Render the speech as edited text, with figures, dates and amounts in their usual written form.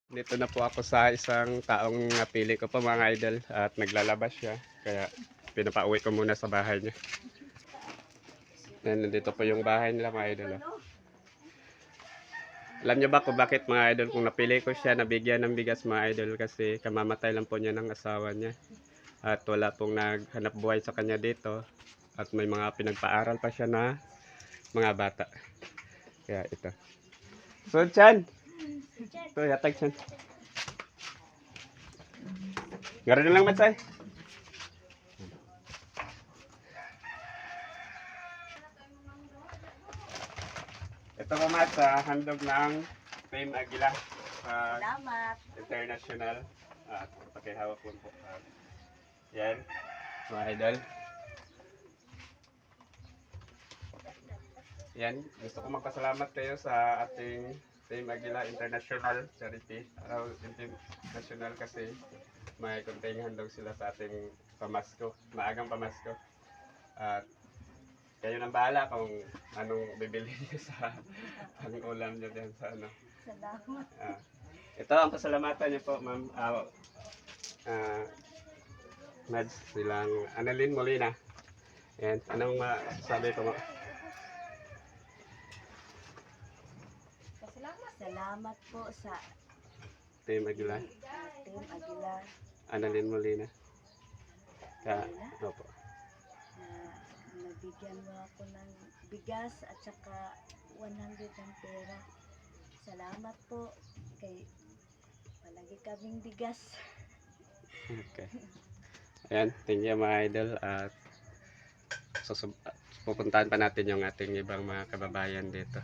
Dito na po ako sa isang taong napili ko po mga idol at naglalabas siya. Kaya pinapauwi ko muna sa bahay niya. Yan, nandito po yung bahay nila mga idol. Oh. Alam niyo ba kung bakit mga idol kung napili ko siya nabigyan ng bigas mga idol kasi kamamatay lang po niya ng asawa niya. At wala pong naghanap buhay sa kanya dito. At may mga pinagpaaral pa siya na mga bata. Kaya ito. So, Chan! Ito, yatag Chan. Garo na lang matsay. Ito po mat sa handog ng Team Aguila sa Salamat. International at pakihawak po po. Yan, mga idol. Yan, gusto ko magpasalamat kayo sa ating Team Aguila International Charity. International kasi may kunting handog sila sa ating pamasko, maagang pamasko. At kayo nang bahala kung anong bibili niyo sa pang-ulam niyo din sa ano. Salamat. Ito ang pasalamatan niyo po, ma'am. Mads, silang Annalyn Molina. Yan, anong masasabi ko mo? Salamat po sa Team Aguila, Team Aguilar Annalyn Molina. Opo. na nabigyan mo ako ng bigas at saka 100 ng pera. Salamat po kay palagi kaming bigas. Okay. Ayan, thank you mga idol at pupuntahan pa natin yung ating ibang mga kababayan dito.